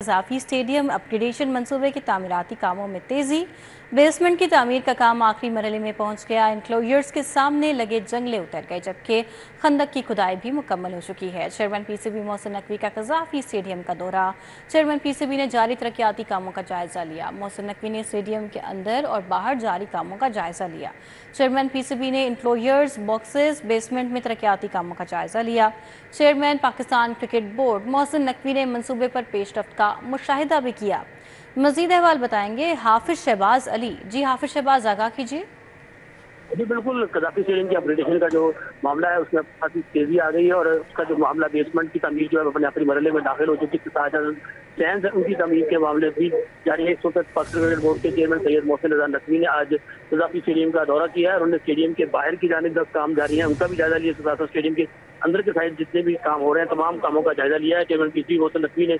इजाफी stadium upgradation मंसूबे के तामीराती कामों में तेजी। बेसमेंट की तामीर का काम आखिरी मरहले में पहुंच गया। इंक्लोजर्स के सामने लगे जंगले उतर गए, जबकि खंदक की खुदाई भी मुकम्मल हो चुकी है। चेयरमैन पीसीबी मोहसिन नकवी का इजाफी स्टेडियम का दौरा। चेयरमैन पीसीबी ने जारी तरक्याती कामों का जायजा लिया। मोहसिन नकवी ने स्टेडियम के अंदर और बाहर जारी कामों का जायजा लिया। चेयरमैन पीसीबी ने इंक्लोजर्स, बॉक्सेस, बेसमेंट में तरक्याती कामों का जायजा लिया। Chairman Pakistan cricket board Mohsin Naqvi ने मंसूबे पर पेशरफ्त का मुशाहिदा भी किया। मजीद अहवाल बताएंगे हाफिज शहबाज अली। जी हाफिज शहबाज, आगाह कीजिए। जी बिल्कुल, कज़ाफी स्टेडियम की अपग्रेडेशन का जो मामला है उसमें काफी तेजी आ गई है और उसका जो मामला बेसमेंट की तमीर जो है अपने आखिरी मरहले में दाखिल हो चुकी है। फैंस है उनकी तमीर के मामले भी जारी है। इस वक्त पाकिस्तान क्रिकेट बोर्ड के चेयरमैन सैयद मोहसिन रजा नकवी ने आज कज़ाफी स्टेडियम का दौरा किया है और उन्होंने स्टेडियम के बाहर की जानिब तक काम जारी है उनका भी जायजा लिया। साथ स्टेडियम के अंदर के साइड जितने भी काम हो रहे हैं तमाम कामों का जायजा लिया है। चेयरमैन पीसीबी मोहसिन नकवी ने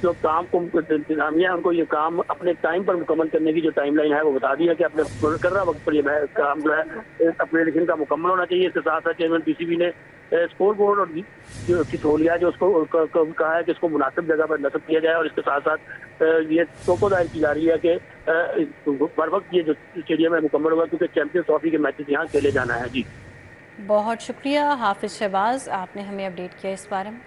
जो काम को इंतजामिया उनको ये काम अपने टाइम पर मुकम्मल करने की जो टाइमलाइन है वो बता दी है कि अपने मुकर्रर वक्त पर ये काम जो है अपग्रेडेशन का मुकम्मल होना चाहिए। इसके साथ साथ चेयरमैन पीसीबी ने स्पोर्ट बोर्ड और की सहूलियात जो उसको कहा है कि इसको मुनासिब जगह पर नस्ब किया जाए और इसके साथ साथ ये तोको दायर की जा रही है कि बर वक्त ये जो स्टेडियम है मुकम्मल होगा क्योंकि चैंपियंस ट्रॉफी के मैचेस यहाँ खेले जाना है। जी बहुत शुक्रिया हाफिज शहबाज, आपने हमें अपडेट किया इस बारे में।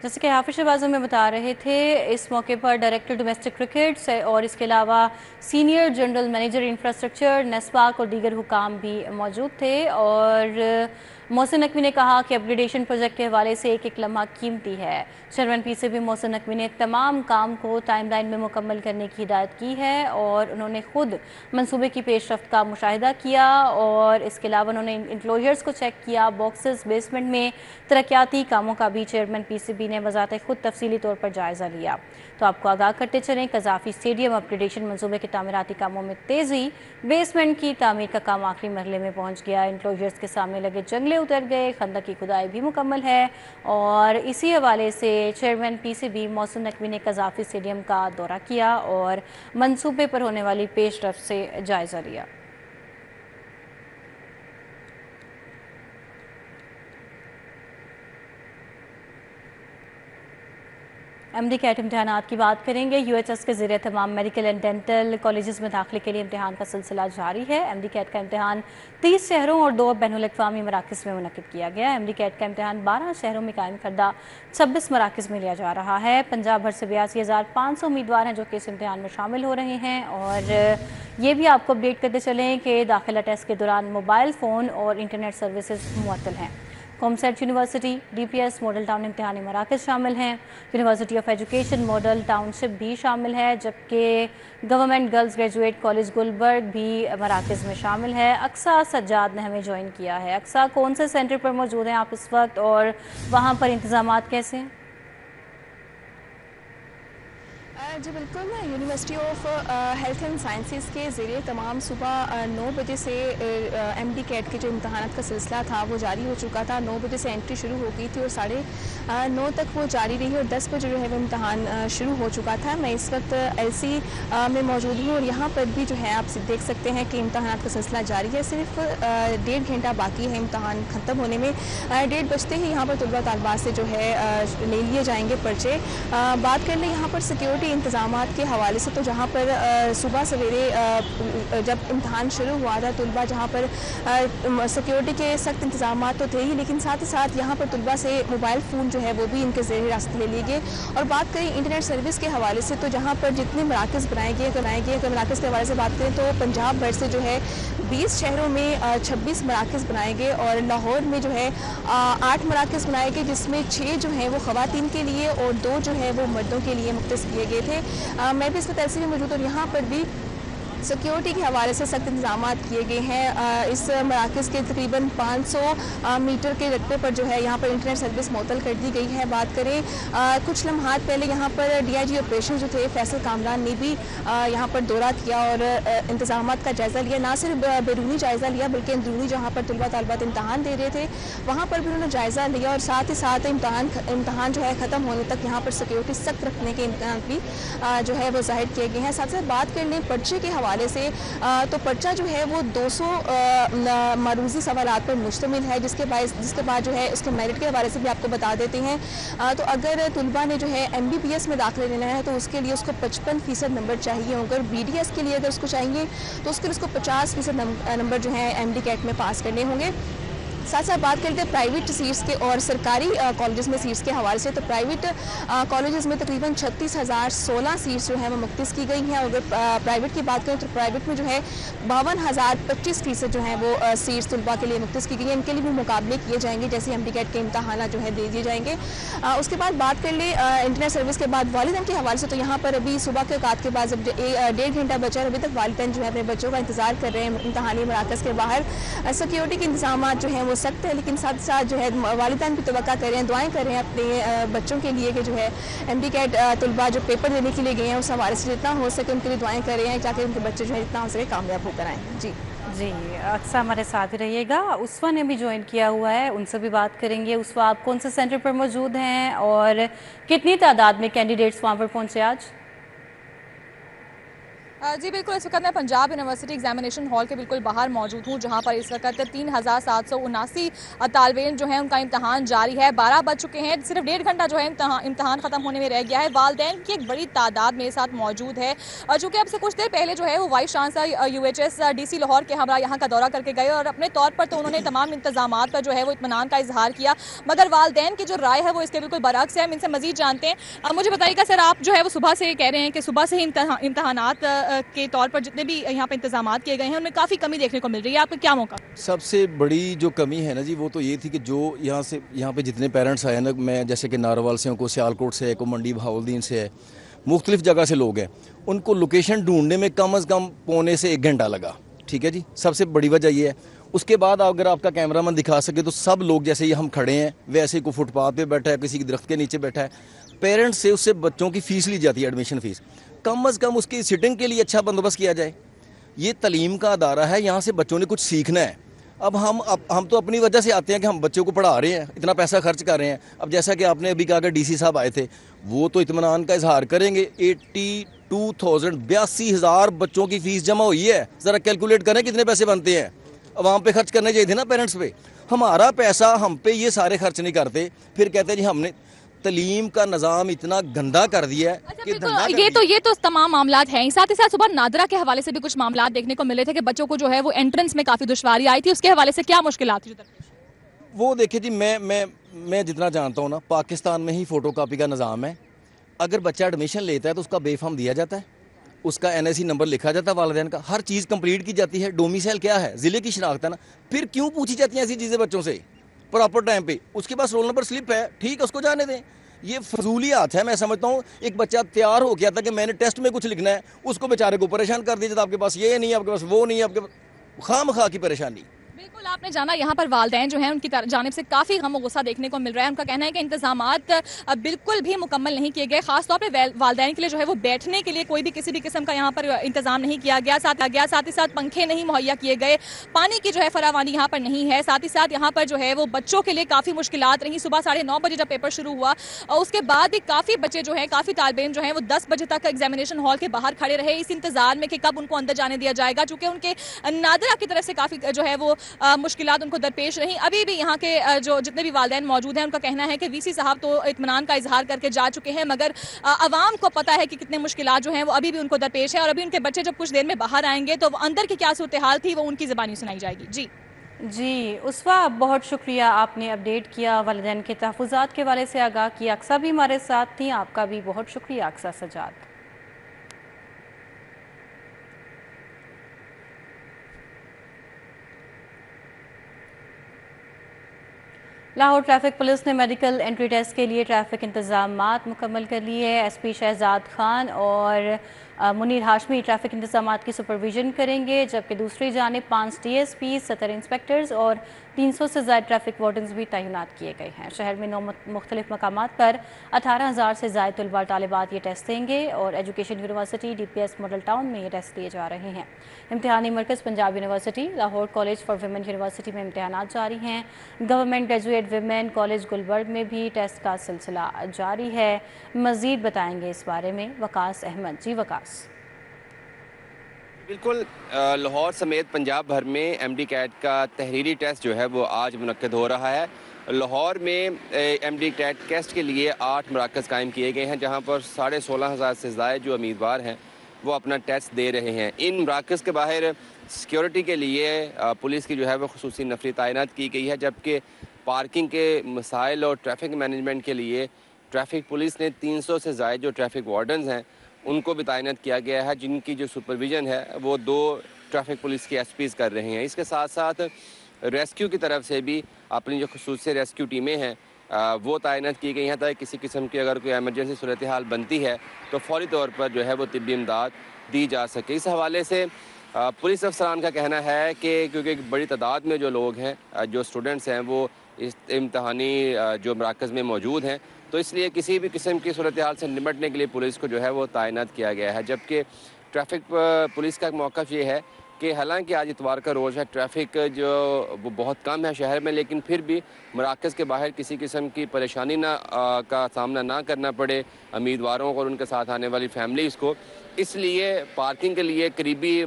जैसे कि हाफिज शहबाज हमें बता रहे थे, इस मौके पर डायरेक्टर डोमेस्टिक क्रिकेट और इसके अलावा senior general manager infrastructure NESPAK और दीगर हुकाम भी मौजूद थे। और मोहसिन नकवी ने कहा कि अपग्रेडेशन प्रोजेक्ट के हवाले से एक एक लम्हा कीमती है। चेयरमैन पीसीबी मोहसिन नकवी ने तमाम काम को टाइमलाइन में मुकम्मल करने की हिदायत की है और उन्होंने खुद मंसूबे की पेशरफ्त का मुशाहिदा किया और इसके अलावा उन्होंने इंक्लोजर्स को चेक किया। बॉक्सेस, बेसमेंट में तरक्याती कामों का भी चेयरमैन पीसीबी ने वजात खुद तफसीली तौर पर जायजा लिया। तो आपको आगाह करते चलें, कज़ाफी स्टेडियम अपग्रेडेशन मंसूबे के तामीराती कामों में तेजी। बेसमेंट की तामीर का काम आखिरी मरहले में पहुंच गया। इंक्लोजर्स के सामने लगे जंगले उतर गए, खंदक की खुदाई भी मुकम्मल है और इसी हवाले से चेयरमैन पीसीबी मोहसिन नकवी ने कज़ाफी स्टेडियम का दौरा किया और मंसूबे पर होने वाली पेशरफ्त से जायजा लिया। एमडी कैट इम्तहानात की बात करेंगे। यूएचएस के ज़रिए तमाम मेडिकल एंड डेंटल कॉलेजेस में दाखिले के लिए इम्तहान का सिलसिला जारी है। एमडी कैट का इम्तहान 30 शहरों और 2 बैनुल-अक़वामी मराकज़ में मुनक़िद किया गया। एमडी कैट का इम्तहान 12 शहरों में कायम करदा 26 मराकज़ में लिया जा रहा है। पंजाब भर से 82,500 उम्मीदवार हैं जो कि इस इम्तहान में शामिल हो रहे हैं। और ये भी आपको अपडेट करते चलें कि दाखिला टेस्ट के दौरान मोबाइल फ़ोन और इंटरनेट सर्विसेज मुअत्तल हैं। COMSATS university, DPS, Model Town इम्तहानी मराकज़ शामिल हैं। University of education Model township भी शामिल है, जबकि government girls graduate college Gulberg भी मराकज़ में शामिल है। अक्सा सज्जाद ने हमें ज्वाइन किया है। अक्सा, कौन से सेंटर पर मौजूद हैं आप इस वक्त और वहाँ पर इंतज़ामात कैसे हैं? जी बिल्कुल, मैं university of health and sciences के ज़रिए तमाम सुबह 9 बजे से एमडी कैट के जो इम्तहानात का सिलसिला था वो जारी हो चुका था। 9 बजे से एंट्री शुरू हो गई थी और 9:30 तक वो जारी रही और 10 बजे जो है वो इम्तहान शुरू हो चुका था। मैं इस वक्त एलसी में मौजूद हूँ और यहाँ पर भी जो है आप देख सकते हैं कि इम्तहानात का सिलसिला जारी है। सिर्फ 1.5 घंटा बाकी है इम्तहान ख़त्म होने में। 1:30 बजते ही यहाँ पर तलबा तालिबात से जो है ले लिए जाएंगे पर्चे। बात कर लें यहाँ पर सिक्योरिटी इंतज़ामात के हवाले से, तो जहाँ पर सुबह सवेरे जब इम्तहान शुरू हुआ था तलबा जहाँ पर सिक्योरिटी के सख्त इंतज़ामात तो थे ही, लेकिन साथ ही साथ यहाँ पर तलबा से मोबाइल फ़ोन जो है वो भी इनके ज़रिए रास्ते ले लिए गए। और बात करें इंटरनेट सर्विस के हवाले से, तो जहाँ पर जितने मराकज़ बनाए गए अगर मराकज़ के हवाले से बात करें तो पंजाब भर से जो है 20 शहरों में 26 मराकज़ बनाए गए और लाहौर में जो है 8 मराकज़ बनाए गए, जिसमें 6 जो हैं वो ख़वातीन के लिए और 2 जो है वो मर्दों के लिए मुख्तस किए गए थे। मैं भी इस वक्त ऐसे में मौजूद और यहाँ पर भी सिक्योरिटी के हवाले से सख्त इंतजाम किए गए हैं। इस मराकज़ के तकरीबन 500 मीटर के रकबे पर जो है यहाँ पर इंटरनेट सर्विस मुअत्तल कर दी गई है। बात करें कुछ लम्हात पहले यहाँ पर डीआईजी ऑपरेशन जो थे फैसल कामरान ने भी यहाँ पर दौरा किया और इंतजाम का जायज़ा लिया। ना सिर्फ बैरूनी जायज़ा लिया बल्कि अंदरूनी जहाँ पर तलबा तालिबात इम्तहान दे रहे थे वहाँ पर भी उन्होंने जायज़ा लिया और साथ ही साथ इम्तहान जो है ख़त्म होने तक यहाँ पर सिक्योरिटी सख्त रखने के इम्कान भी जो है वो जाहिर किए गए हैं। साथ साथ बात कर लें पर्चे के हवाले हवाले से तो पर्चा जो है वो 200 मरूजी सवालात पर मुश्तमिल है, जिसके बाद जो है उसके मेरिट के हवाले से भी आपको बता देते हैं। तो अगर तुलबा ने जो है MBBS में दाखिला लेना है तो उसके लिए उसको 55% नंबर चाहिए। अगर BDS के लिए अगर उसको चाहिए तो उसके लिए उसको 50% नंबर जो है MD कैट में पास करने होंगे। साथ साथ बात करते हैं प्राइवेट सीट्स के और सरकारी कॉलेजेस में सीट्स के हवाले से, तो प्राइवेट कॉलेजेस में तकरीबन 36,016 सीट्स जो है वो मुख्तस की गई हैं। अगर प्राइवेट की बात करें तो प्राइवेट में जो है 52,025% जो है वो सीट्स तलबा के लिए मुख्तस की गई हैं। इनके लिए भी मुकाबले किए जाएंगे, जैसे MD कैट के इम्तहान जो है दे दिए जाएंगे। उसके बाद बात कर ले इंटरनेट सर्विस के बाद वालिदैन के हवाले से, तो यहाँ पर अभी सुबह के औकात के बाद जब 1.5 घंटा बचा है, अभी तक वालिदैन जो है अपने बच्चों का इंतजार कर रहे हैं इम्तहानी मराकज़ के बाहर। सिक्योरिटी के इंतजाम जो हैं वो सख्त है, लेकिन साथ साथ जो है वालिदैन भी तवक्का कर रहे हैं, दुआएं कर रहे हैं अपने बच्चों के लिए कि जो है MD कैट तलबा जो पेपर देने के लिए गए हैं उस हवाले से जितना हो सके उनके लिए दुआएं कर रहे हैं, ताकि उनके बच्चे जो है जितना हो सके कामयाब होकर आएँ। जी जी, अक्सर हमारे साथ ही रहिएगा। उसवा ने भी ज्वाइन किया हुआ है, उनसे भी बात करेंगे। उसवा, आप कौन से सेंटर पर मौजूद हैं और कितनी तादाद में कैंडिडेट्स वहाँ पर पहुँचे आज? जी बिल्कुल, इस वक्त मैं पंजाब यूनिवर्सिटी एग्जामिनेशन हॉल के बिल्कुल बाहर मौजूद हूँ, जहाँ पर इस वक्त 3,779 तालिबे इल्म जो है उनका इम्तहान जारी है। 12 बज चुके हैं, सिर्फ 1.5 घंटा जो है इम्तहान ख़त्म होने में रह गया है। वालिदैन की एक बड़ी तादाद मेरे साथ मौजूद है, चूँकि अब से कुछ देर पहले जो है वो vice chancellor UHS DC Lahore के हमरा यहाँ का दौरा करके गए और अपने तौर पर तो उन्होंने तमाम इंतजाम पर जो है वो इत्मीनान का इजहार किया, मगर वालिदैन की जो राय है वो इसके बिल्कुल बरअक्स है। हम इनसे मजीद जानते हैं। मुझे बताइएगा सर, आप जो है वो सुबह से कह रहे हैं कि सुबह से ही इम्तहानात के तौर पर जितने भी यहाँ पे इंतजाम किए गए हैं उनमें काफ़ी कमी देखने को मिल रही है, आपका क्या मौका? सबसे बड़ी जो कमी है ना जी, वो तो ये थी कि जो यहाँ पे जितने पेरेंट्स आए ना, मैं जैसे कि नारोवाल से हूँ, को सियालकोट से है, को मंडी बहाउद्दीन से है, मुख्तलिफ जगह से लोग हैं, उनको लोकेशन ढूंढने में कम अज़ कम पौने से 1 घंटा लगा। ठीक है जी, सबसे बड़ी वजह ये है। उसके बाद अगर आपका कैमरामैन दिखा सके तो सब लोग जैसे ही हम खड़े हैं वैसे ही को फुटपाथ पे बैठा है, किसी की दरख्त के नीचे बैठा है। पेरेंट्स से उससे बच्चों की फ़ीस ली जाती है, एडमिशन फ़ीस। कम अज़ कम उसकी सिटिंग के लिए अच्छा बंदोबस्त किया जाए। ये तालीम का अदारा है, यहाँ से बच्चों ने कुछ सीखना है। अब हम तो अपनी वजह से आते हैं कि हम बच्चों को पढ़ा रहे हैं, इतना पैसा खर्च कर रहे हैं। अब जैसा कि आपने अभी कहा कि DC साहब आए थे, वो तो इत्मीनान का इजहार करेंगे। 82,000 बच्चों की फ़ीस जमा हुई है। ज़रा कैलकुलेट करें कितने पैसे बनते हैं। अवाम पे खर्च करने चाहिए थे ना, पेरेंट्स पे। हमारा पैसा हम पे ये सारे खर्च नहीं करते, फिर कहते हैं जी हमने तलीम का निज़ाम इतना गंदा कर दिया है। अच्छा, कि ये तो तमाम मामलात हैं। साथ ही साथ सुबह नादरा के हवाले से भी कुछ मामलात देखने को मिले थे कि बच्चों को जो है वो एंट्रेंस में काफ़ी दुश्वारी आई थी, उसके हवाले से क्या मुश्किलात थी? वो देखिए जी, मैं जितना जानता हूँ ना, पाकिस्तान में ही फ़ोटोकॉपी का निज़ाम है। अगर बच्चा एडमिशन लेता है तो उसका बेफाम दिया जाता है, उसका NIC नंबर लिखा जाता है, वालिदैन का हर चीज़ कंप्लीट की जाती है। डोमिसाइल क्या है, ज़िले की शनाख्त है ना। फिर क्यों पूछी जाती हैं ऐसी चीज़ें बच्चों से प्रॉपर टाइम पे? उसके पास रोल नंबर स्लिप है, ठीक है, उसको जाने दें। ये फजूलियात है। मैं समझता हूँ एक बच्चा तैयार हो गया था कि मैंने टेस्ट में कुछ लिखना है, उसको बेचारे को परेशान कर दिया जाता, आपके पास ये नहीं है, आपके पास वो नहीं है, आपके पास खामखा की परेशानी। बिल्कुल, आपने जाना यहाँ पर वालिदैन जो हैं उनकी जानिब से काफ़ी गम और गुस्सा देखने को मिल रहा है। उनका कहना है कि इंतजामात बिल्कुल भी मुकम्मल नहीं किए गए, खासतौर पर वालिदैन के लिए जो है वो बैठने के लिए कोई भी किसी भी किस्म का यहाँ पर इंतजाम नहीं किया गया। साथ ही साथ पंखे नहीं मुहैया किए गए, पानी की जो है फरावानी यहाँ पर नहीं है। साथ ही साथ यहाँ पर जो है वो बच्चों के लिए काफ़ी मुश्किलात रही। सुबह 9:30 बजे जब पेपर शुरू हुआ और उसके बाद भी काफ़ी बच्चे जो हैं, काफ़ी तालिबे इल्म जो हैं वो 10 बजे तक एग्जामिनेशन हॉल के बाहर खड़े रहे, इस इंतजार में कि कब उनको अंदर जाने दिया जाएगा, चूँकि उनके नादरा की तरफ से काफ़ी जो है वो मुश्किलात उनको दरपेश रही। अभी भी यहाँ के जो जितने भी वालिदैन मौजूद हैं उनका कहना है कि VC साहब तो इत्मीनान का इजहार करके जा चुके हैं, मगर आवाम को पता है कि कितने मुश्किलात जो हैं वो अभी भी उनको दरपेश है। और अभी उनके बच्चे जब कुछ देर में बाहर आएंगे तो अंदर की क्या सूरत हाल थी वो उनकी ज़बानी सुनाई जाएगी। जी उसवा, बहुत शुक्रिया, आपने अपडेट किया, वालिदैन के तहफ़्फ़ुज़ात के वाले से आगाह किया। अक्सा भी हमारे साथ थी, आपका भी बहुत शुक्रिया अक्सा सजाद। लाहौर ट्रैफिक पुलिस ने मेडिकल एंट्री टेस्ट के लिए ट्रैफिक इंतजामात मुकम्मल कर लिए हैं। SP शहजाद खान और मुनीर हाशमी ट्रैफिक इंतजामात की सुपरविजन करेंगे, जबकि दूसरी जानिब 5 DSP, 70 इंस्पेक्टर्स और 300 से ज़ायद ट्रैफिक वार्डन्स भी तैनात किए गए हैं। शहर में 9 मुख्तलिफ मकामात पर 18,000 से ज़ायद तलबा तालिबात ये टेस्ट देंगे और education university DPS Model Town में ये टेस्ट दिए जा रहे हैं। इम्तिहानी मरकज़ Punjab university, Lahore college for women university में इम्तहानात जारी हैं। Government graduate women college Gulberg में भी टेस्ट का सिलसिला जारी है। मज़ीद बताएंगे इस बारे में वकास अहमद। जी वकास। बिल्कुल लाहौर समेत पंजाब भर में एमडी कैट का तहरीरी टेस्ट जो है वो आज मुनक्किद हो रहा है। लाहौर में एमडी कैट टेस्ट के लिए 8 मराकज़ कायम किए गए हैं, जहां पर 16,500 से ज़्यादा जो उम्मीदवार हैं वो अपना टेस्ट दे रहे हैं। इन मराकज़ के बाहर सिक्योरिटी के लिए पुलिस की जो है वो खुसूसी नफरी तैनात की गई है, जबकि पार्किंग के मसाइल और ट्रैफिक मैनेजमेंट के लिए ट्रैफिक पुलिस ने 300 से ज़्यादा जो ट्रैफिक वार्डन्स हैं उनको भी तैनात किया गया है, जिनकी जो सुपरविज़न है वो 2 ट्रैफिक पुलिस के एसपीज़ कर रहे हैं। इसके साथ साथ रेस्क्यू की तरफ से भी अपनी जो खुसूसी रेस्क्यू टीमें हैं वो तैनात की गई हैं, ताकि किसी किस्म की अगर कोई एमरजेंसी सूरत हाल बनती है तो फौरी तौर पर जो है वो तिब्बी इमदाद दी जा सके। इस हवाले से पुलिस अफसरान का कहना है कि क्योंकि एक बड़ी तादाद में जो लोग हैं, जो स्टूडेंट्स हैं, वो इस इम्तहानी जो मराकज़ में मौजूद हैं, तो इसलिए किसी भी किस्म की सूरत हाल से निपटने के लिए पुलिस को जो है वो तैनात किया गया है। जबकि ट्रैफिक पुलिस का मौक़िफ़ ये है कि हालांकि आज इतवार का रोज़ है, ट्रैफिक जो वो बहुत कम है शहर में, लेकिन फिर भी मराकज़ के बाहर किसी किस्म की परेशानी का सामना ना करना पड़े उम्मीदवारों को और उनके साथ आने वाली फैमिलीज़ को, इसलिए पार्किंग के लिए करीबी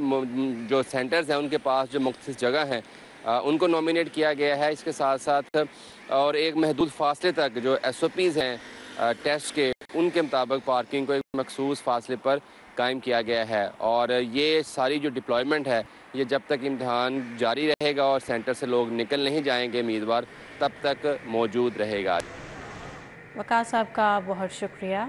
जो सेंटर्स हैं उनके पास जो मुख्तलिफ जगह हैं उनको नॉमिनेट किया गया है। इसके साथ साथ और एक महदूद फासले तक जो SOPs हैं टेस्ट के, उनके मुताबिक पार्किंग को एक मखसूस फासले पर कायम किया गया है। और ये सारी जो डिप्लॉयमेंट है ये जब तक इम्तहान जारी रहेगा और सेंटर से लोग निकल नहीं जाएंगे उम्मीदवार, तब तक मौजूद रहेगा। वक़ास साहब का बहुत शुक्रिया।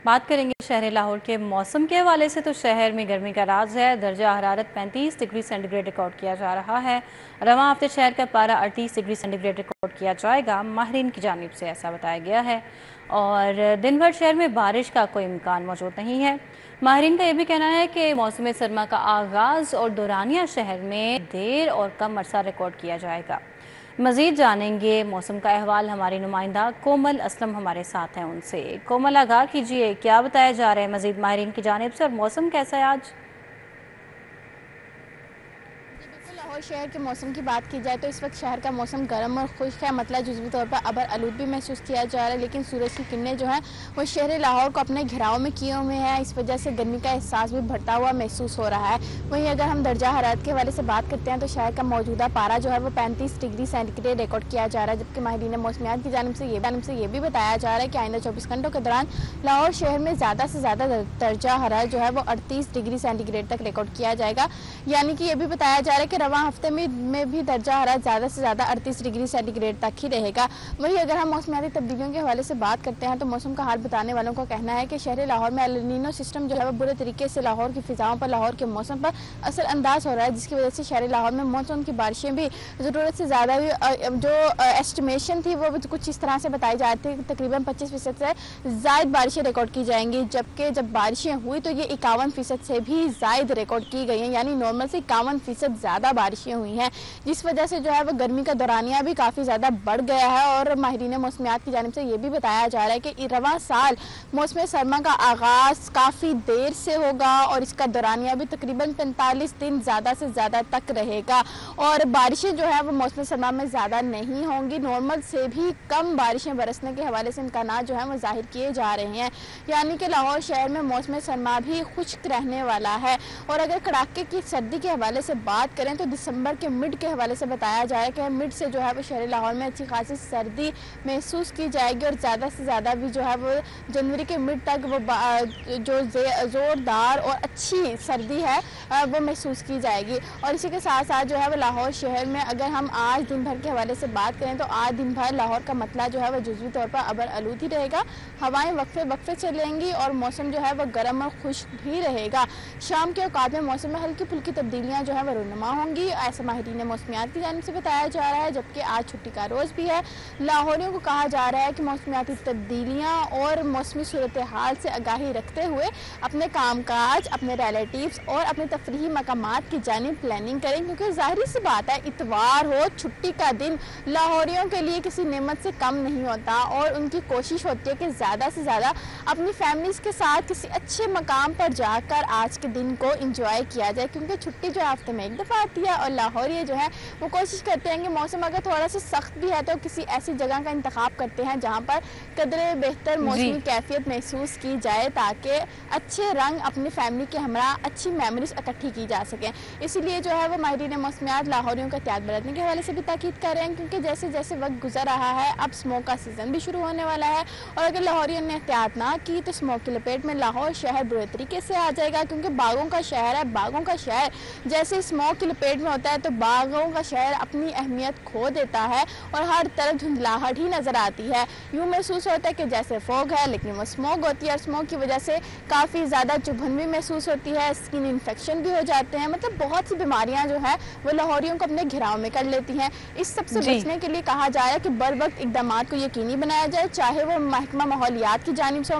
बात करेंगे शहर लाहौर के मौसम के हवाले से, तो शहर में गर्मी का राज है। दर्जा हरारत 35 डिग्री सेंटीग्रेड रिकॉर्ड किया जा रहा है। रवां हफ्ते शहर का पारा 38 डिग्री सेंटीग्रेड रिकॉर्ड किया जाएगा, माहिरीन की जानिब से ऐसा बताया गया है। और दिन भर शहर में बारिश का कोई इम्कान मौजूद नहीं है। माहिरीन का यह भी कहना है कि मौसम सरमा का आगाज़ और दौरानिया शहर में देर और कम अरसा रिकॉर्ड किया जाएगा। मज़ीद जानेंगे मौसम का अहवाल, हमारी नुमाइंदा कोमल असलम हमारे साथ हैं उनसे। कोमल, आगाह कीजिए, क्या बताया जा रहा है मज़ीद माहिरीन की जानिब से और मौसम कैसा है आज? लाहौर शहर के मौसम की बात की जाए तो इस वक्त शहर का मौसम गर्म और खुश्क है, मतलब जुज़वी तौर पर अबर आलूद भी महसूस किया जा रहा है, लेकिन सूरज की किरणें जो हैं वो शहर लाहौर को अपने घिराव में किए हुए हैं। इस वजह से गर्मी का एहसास भी बढ़ता हुआ महसूस हो रहा है। वहीं अगर हम दर्जा हरारत के हवाले से बात करते हैं तो शहर का मौजूदा पारा जो है वो 35 डिग्री सेंटीग्रेड रिकॉर्ड किया जा रहा है, जबकि माहिरीन मौसमियात की जानिब से ये भी बताया जा रहा है कि आइंदा 24 घंटों के दौरान लाहौर शहर में ज़्यादा से ज़्यादा दर्जा हरारत जो है वो 38 डिग्री सेंटीग्रेड तक रिकॉर्ड किया जाएगा। यानी कि ये भी बताया जा रहा है कि रवां हफ्ते में भी दर्जा हरारत ज़्यादा से ज़्यादा 38 डिग्री सेंटीग्रेड तक ही रहेगा। वहीं अगर हम मौसमियाती तब्दीलियों के हवाले से बात करते हैं तो मौसम का हाल बताने वालों का कहना है कि शहर लाहौर में एल नीनो सिस्टम जो है वो बुरे तरीके से लाहौर की फिजाओं पर, लाहौर के मौसम पर असर अंदाज हो रहा है, जिसकी वजह से शहर लाहौर में मानसून की बारिशें भी ज़रूरत से ज़्यादा जो एस्टिमेशन थी वो कुछ इस तरह से बताई जा रही थी, तकरीबन 25% से ज़ायद बारिशें रिकॉर्ड की जाएंगी, जबकि जब बारिशें हुई तो ये 51% से भी ज़ायद रिकॉर्ड की गई हैं, यानी नॉर्मल से 51% ज़्यादा बारिशें हुई हैं, जिस वजह से जो है वो गर्मी का दौरानिया भी काफ़ी ज़्यादा बढ़ गया है। और माहिरीन मौसमियात की जानिब से ये भी बताया जा रहा है कि रवां साल मौसम सरमा का आगाज़ काफ़ी देर से होगा और इसका दौरानिया भी तकरीबन 45 दिन ज़्यादा से ज़्यादा तक रहेगा। और बारिशें जो है वो मौसम सरमा में ज़्यादा नहीं होंगी, नॉर्मल से भी कम बारिशें बरसने के हवाले से इम्कानात जो है वो जाहिर किए जा रहे हैं, यानी कि लाहौर शहर में मौसम सरमा भी खुश्क रहने वाला है। और अगर कड़ाके की सर्दी के हवाले से बात करें तो दिसंबर के मिड के हवाले से बताया जा रहा है कि मिड से जो है वो शहर लाहौर में अच्छी खासी सर्दी महसूस की जाएगी और ज़्यादा से ज़्यादा भी जो है वो जनवरी के मिड तक वो जो ज़ोरदार और अच्छी सर्दी है वो महसूस की जाएगी। और इसी के साथ साथ जो है वो लाहौर शहर में अगर हम आज दिन भर के हवाले से बात करें तो आज दिन भर लाहौर का मतला जो है वो जुज़वी तौर पर अबर आलूद ही रहेगा, हवाएं वक्फे चलेंगी और मौसम जो है वह गर्म और खुश्क भी रहेगा। शाम के औकात में मौसम में हल्की फुल्की तब्दीलियाँ जो है वह रुनुमा होंगी, ऐसा माहिरीन मौसमियात की जानिब से बताया जा रहा है। जबकि आज छुट्टी का रोज़ भी है, लाहौरियों को कहा जा रहा है कि मौसमियाती तब्दीलियाँ और मौसमी सूरत हाल से आगाही रखते हुए अपने कामकाज, अपने रिलेटिव्स और अपने तफरीही मकामात की जानिब प्लानिंग करें, क्योंकि ज़ाहिर सी बात है इतवार हो, छुट्टी का दिन लाहौरियों के लिए किसी नेमत से कम नहीं होता और उनकी कोशिश होती है कि ज़्यादा से ज़्यादा अपनी फैमिलीज़ के साथ किसी अच्छे मकाम पर जाकर आज के दिन को इंजॉय किया जाए, क्योंकि छुट्टी जो हफ्ते में एक दफ़ा आती है और लाहौरी जो है वो कोशिश करते हैं कि मौसम अगर थोड़ा सा सख्त भी है तो किसी ऐसी जगह का इंतखाब करते हैं जहाँ पर कदरे बेहतर मौसमी कैफियत महसूस की जाए, ताकि अच्छे रंग अपनी फैमिली के हमरा अच्छी मेमोरीज इकट्ठी की जा सकें। इसीलिए जो है वो माहिरीन मौसमियात लाहौरियों का एहतियात बरतने के हवाले से भी ताकीद कर रहे हैं, क्योंकि जैसे जैसे वक्त गुजर रहा है अब स्मोक का सीज़न भी शुरू होने वाला है, और अगर लाहौरियों ने एहतियात ना की तो स्मोक की लपेट में लाहौर शहर बुरे तरीके से आ जाएगा, क्योंकि बागों का शहर है। बागों का शहर जैसे स्मोक की लपेट में होता है तो बागों का शहर अपनी अहमियत खो देता है और हर तरफ धुंधलाहट ही नज़र आती है। यूँ महसूस होता है कि जैसे फॉग है लेकिन वो स्मोक होती है, और स्मोक की वजह से काफ़ी ज़्यादा चुभन भी महसूस होती है, स्किन इन्फेक्शन भी हो जाते हैं, मतलब बहुत सी बीमारियाँ जो है वो लाहौरियों को अपने घिराव में कर लेती हैं। इस सब से बचने के लिए कहा जा रहा है कि बर वक्त इकदाम को यकीनी बनाया जाए, चाहे वो महकमा माहौलियात की जानिब से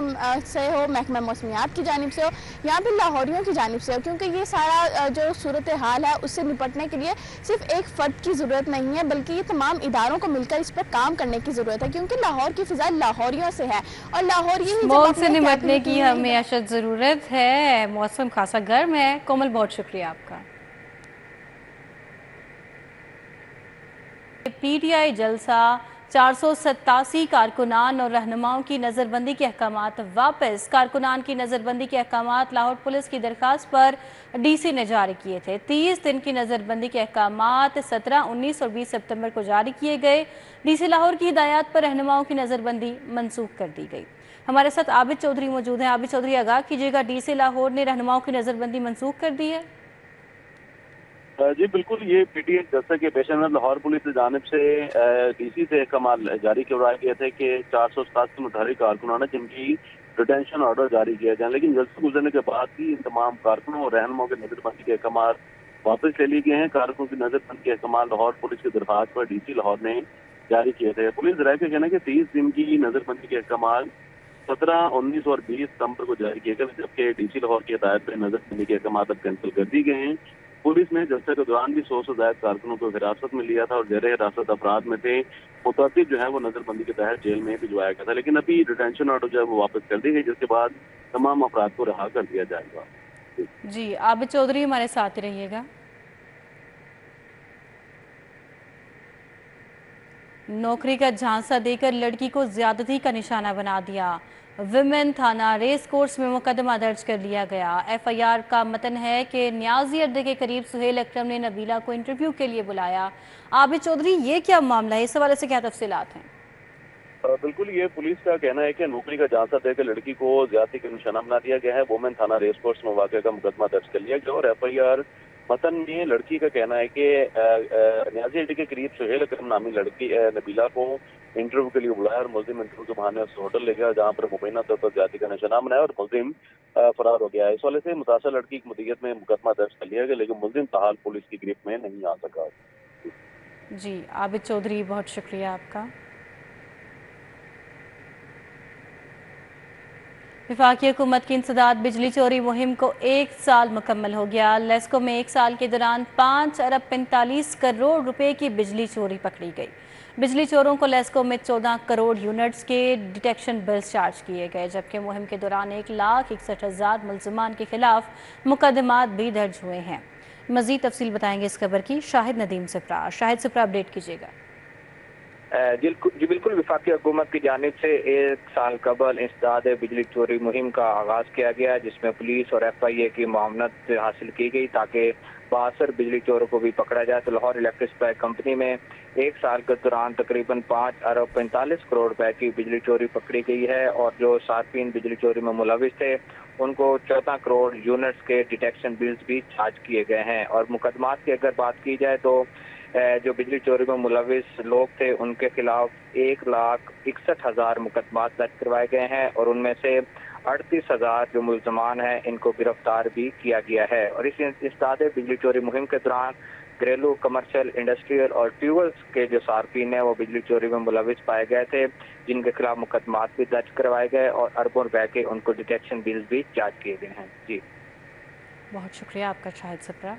हो, महकमा मौसमियात की जानिब से हो या फिर लाहौरियों की जानिब से हो, क्योंकि ये सारा जो सूरत हाल है उससे निपटने के लिए सिर्फ एक फ़र्द की ज़रूरत नहीं है, बल्कि ये तमाम इदारों को मिलकर इस पर काम करने की ज़रूरत है, क्योंकि लाहौर की फ़िज़ा लाहौरियों से है और लाहौर स्मोक से निपटने की हमें अशद ज़रूरत है। मौसम खासा गर्म है। कोमल, बहुत शुक्रिया आपका। पीटीआई जलसा 487 कारकुनान और रहनुमाओं की नज़रबंदी के अहकामात वापस। कारकुनान की नज़रबंदी के अहकामात लाहौर पुलिस की दरखास्त पर डीसी ने जारी किए थे। 30 दिन की नज़रबंदी के अहकामात 17, 19 और 20 सितंबर को जारी किए गए। डीसी लाहौर की हिदायत पर रहनुमाओं की नज़रबंदी मनसूख कर दी गई। हमारे साथ आबिद चौधरी मौजूद हैं। आबिद चौधरी, आगाह कीजिएगा, डीसी लाहौर ने रहनुमाओं की नज़रबंदी मनसूख कर दी है? जी बिल्कुल, ये पीटीआई जलसे के पेश नज़र लाहौर पुलिस की जानिब से डीसी से कमाल जारी करवाए गए थे कि 487 मुतहरिक कारकुनान जिनकी डिटेंशन ऑर्डर जारी किया जाए, लेकिन जलसे गुजरने के बाद ही इन तमाम कारकुनों और रहनुमाओं के नजरबंदी के अहकाम वापस ले लिए गए हैं। कारकुनों की नजरबंदी के अहकाम लाहौर पुलिस की दरखास्त पर डीसी लाहौर ने जारी किए थे। पुलिस जराये का कहना है कि 30 दिन की नजरबंदी के अहकाम 17, 19 और 20 सितंबर को जारी किए गए, जबकि डीसी लाहौर की हिदायत पर नजरबंदी के अहकाम अब कैंसिल कर दी गए हैं। पुलिस ने जलसे के दौरान भी 100 से ज्यादा कारकुनों को हिरासत में लिया था और जेर हिरासत अफराद में थे मुतअद्दिद जो है वो नजरबंदी के तहत जेल में भिजवाया गया था, लेकिन अभी डिटेंशन ऑर्डर जो है वो वापस कर दी गई, जिसके बाद तमाम अफराद को रिहा कर दिया जाएगा। जी, आबिद चौधरी हमारे साथ ही रहिएगा। नौकरी का झांसा देकर लड़की को ज्यादती का निशाना बना दिया। विमेन थाना रेस कोर्स में मुकदमा दर्ज कर लिया गया। एफआईआर का मतन है कि न्याजी अड्डे के करीब सुहेल अकरम ने नबीला को इंटरव्यू के लिए बुलाया। आबिद चौधरी, ये क्या मामला है, इस हवाले से क्या तफसीलात हैं? बिल्कुल, ये पुलिस का कहना है कि नौकरी का झांसा देकर लड़की को ज्यादती का निशाना बना दिया गया है। वुमेन थाना रेस कोर्स में वाक़े का मुकदमा दर्ज कर लिया गया और एफआईआर मतन में लड़की का कहना है कि न्याजी अड्डे के करीब सुहेल अकरम नामी लड़की नबीला को इंटरव्यू के लिए बुलाया और मुलजिम इंटरव्यू के बहाने उस होटल ले गया, जहाँ पर मुबैना तौर पर ज्यादती का निशाना बनाया और मुलजिम फरार हो गया। इस वाले से मुतासर लड़की की मुद्दत में मुकदमा दर्ज कर लिया गया, लेकिन मुलजिम ताहाल पुलिस की गिरफ्त में नहीं आ सका। जी, आबिद चौधरी, बहुत शुक्रिया आपका। वफाकी हुकूमत की इंसदाद बिजली चोरी मुहिम को 1 साल मुकम्मल हो गया। लेस्को में 1 साल के दौरान 5 अरब 45 करोड़ रुपए की बिजली चोरी पकड़ी गई। बिजली चोरों को लेस्को में 14 करोड़ यूनिट्स के डिटेक्शन बिल्स चार्ज किए गए, जबकि मुहिम के दौरान 1,61,000 मुलजमान के खिलाफ मुकदमात भी दर्ज हुए हैं। मजीद तफसील बताएंगे इस खबर की शाहिद नदीम सिप्रा। शाहिद सिप्रा, अपडेट कीजिएगा। जी बिल्कुल, वफाकी हुकूमत की जानिब से 1 साल कबल इंसदाद बिजली चोरी मुहिम का आगाज किया गया, जिसमें पुलिस और FIA की मामनत हासिल की गई ताकि बासर बिजली चोरों को भी पकड़ा जाए। तो लाहौर इलेक्ट्रिक सप्लाई कंपनी में 1 साल के दौरान तकरीबन 5 अरब 45 करोड़ रुपए की बिजली चोरी पकड़ी गई है और जो सार्फिन बिजली चोरी में मुलविस थे उनको 14 करोड़ यूनिट्स के डिटेक्शन बिल्स भी चार्ज किए गए हैं। और मुकदमात की अगर बात की जाए तो जो बिजली चोरी में मुलविस लोग थे उनके खिलाफ 1,61,000 मुकदमात दर्ज करवाए गए हैं और उनमें से 38,000 जो मुलजमान हैं इनको गिरफ्तार भी किया गया है। और इस इंसदाद बिजली चोरी मुहिम के दौरान घरेलू, कमर्शियल, इंडस्ट्रियल और ट्यूबवेल्स के जो सार्फिन है वो बिजली चोरी में मुलविस पाए गए थे, जिनके खिलाफ मुकदमात भी दर्ज करवाए गए और अरबों रुपए के उनको डिटेक्शन बिल्स भी चार्ज किए गए हैं। जी, बहुत शुक्रिया आपका शाहिद सिप्रा।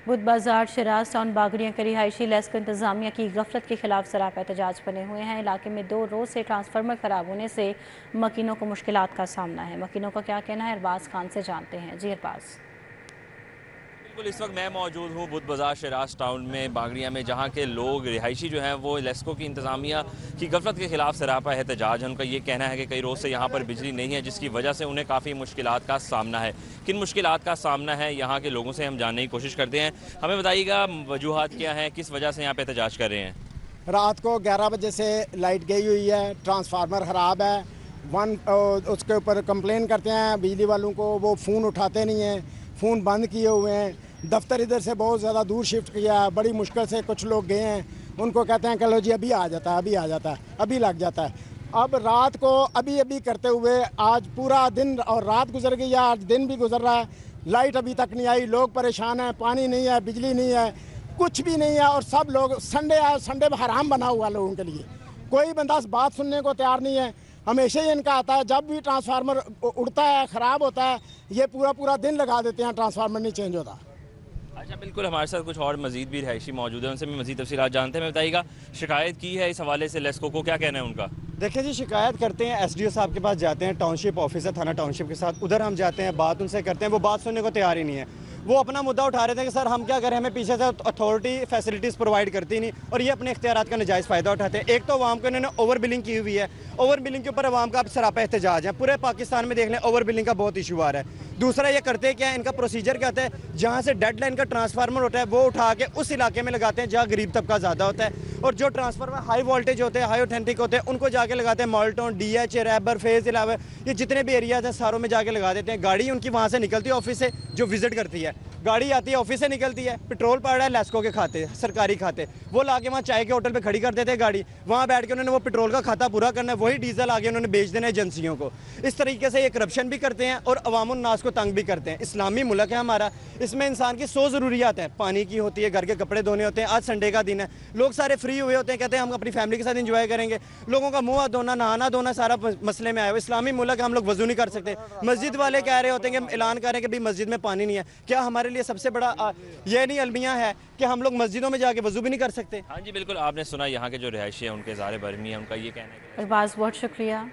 बुध बाजार, शिराज टाउन, बागड़ियाँ के रिहायशी लेस्को इंतजामिया की गफलत के खिलाफ सरापा एहतजाज बने हुए हैं। इलाके में 2 रोज से ट्रांसफार्मर खराब होने से मकीनों को मुश्किलात का सामना है। मकीनों का क्या कहना है, अरबाज खान से जानते हैं। जी अरबाज। बिल्कुल, इस वक्त मैं मौजूद हूँ बुध बाज़ार शराज टाउन में बागड़िया में, जहाँ के लोग रिहायशी जो हैं वो लेस्को की इंतज़ामिया की गफलत के खिलाफ सरापा एहतजाज है। उनका ये कहना है कि कई रोज़ से यहाँ पर बिजली नहीं है, जिसकी वजह से उन्हें काफ़ी मुश्किलात का सामना है। किन मुश्किलात का सामना है यहाँ के लोगों से हम जानने की कोशिश करते हैं। हमें बताइएगा वजूहात क्या हैं, किस वजह से यहाँ पर एहतजाज कर रहे हैं? रात को 11 बजे से लाइट गई हुई है, ट्रांसफार्मर ख़राब है, उसके ऊपर कंप्लेन करते हैं बिजली वालों को, वो फ़ोन उठाते नहीं हैं, फ़ोन बंद किए हुए हैं। दफ्तर इधर से बहुत ज़्यादा दूर शिफ्ट किया है, बड़ी मुश्किल से कुछ लोग गए हैं, उनको कहते हैं चलो जी अभी आ जाता है, अभी आ जाता है, अभी लग जाता है। अब रात को अभी करते हुए आज पूरा दिन और रात गुजर गई है, आज दिन भी गुजर रहा है, लाइट अभी तक नहीं आई, लोग परेशान हैं, पानी नहीं है, बिजली नहीं है, कुछ भी नहीं है। और सब लोग संडे है, संडे में हराम बना हुआ लोगों के लिए, कोई बंदा बात सुनने को तैयार नहीं है। हमेशा ही इनका आता है, जब भी ट्रांसफार्मर उड़ता है, ख़राब होता है, ये पूरा दिन लगा देते हैं, ट्रांसफार्मर नहीं चेंज होता। अच्छा, बिल्कुल, हमारे साथ कुछ और मजीद भी रिहायशी मौजूद है, उनसे भी मजीद तफसीलात जानते हैं। मैं बताइएगा, शिकायत की है इस हवाले से लेस्को को, क्या कहना है उनका? देखिए जी, शिकायत करते हैं, एसडीओ साहब के पास जाते हैं, टाउनशिप ऑफिस है थाना टाउनशिप के साथ, उधर हम जाते हैं, बात उनसे करते हैं, वो बात सुनने को तैयार ही नहीं है। वो अपना मुद्दा उठा रहे थे कि सर हम क्या करें, हमें पीछे से अथॉरिटी फैसिलिटीज़ प्रोवाइड करती नहीं, और ये अपने इख्तियारात का नाजायज़ फ़ायदा उठाते हैं। एक तो अवाम को इन्होंने ओवर बिलिंग की हुई है, ओवर बिलिंग के ऊपर अवाम का अब सरापा एहतजाज है, पूरे पाकिस्तान में देख लें ओवर बिलिंग का बहुत इशू आ रहा है। दूसरा ये करते क्या है, इनका प्रोसीजर क्या होता है, जहाँ से डेड लाइन का ट्रांसफार्मर होता है वो उठा के उस इलाके में लगाते हैं जहाँ गरीब तबका ज़्यादा होता है, और जो ट्रांसफार्मर हाई वोल्टेज होते हैं, हाई ऑथेंटिक होते हैं, उनको जाके लगाते हैं मॉल्टोन, DH, रैबर, फेज, इलावा ये जितने भी एरियाज हैं सारों में जाके लगा देते हैं। गाड़ी उनकी वहाँ से निकलती है ऑफिस से, जो विजिट करती है, गाड़ी आती है ऑफिस से निकलती है, पेट्रोल पड़ रहा है लेस्को के खाते, सरकारी खाते, वो लाके वहाँ चाय के होटल पे खड़ी कर देते हैं गाड़ी, वहाँ बैठ के उन्होंने वो पेट्रोल का खाता पूरा करना है, वही डीजल आगे उन्होंने बेच देना है एजेंसियों को। इस तरीके से ये करप्शन भी करते हैं और अवामुन नास को तंग भी करते हैं। इस्लामी मुल्क है हमारा, इसमें इंसान की 100 ज़रूरियात हैं, पानी की होती है, घर के कपड़े धोने होते हैं। आज संडे का दिन है, लोग सारे फ्री हुए होते हैं, कहते हैं हम अपनी फैमिली के साथ एंजॉय करेंगे, लोगों का मुँह हाथ धोना, नहाना धोना सारा मसले में आया हुआ। इस्लामी मुल्क है, हम लोग वजू नहीं कर सकते। मस्जिद वाले कह रहे होते हैं कि ऐलान कर रहे हैं कि भाई मस्जिद में पानी नहीं है, क्या हमारे लिए सबसे बड़ा ये नहीं अलमिया है कि हम लोग मस्जिदों में जाके वजू भी नहीं कर सकते? हाँ जी, बिल्कुल, आपने सुना यहाँ के जो रिहायशी हैं उनके ज़ारे बरमी है, उनका ये कहना है। बहुत शुक्रिया।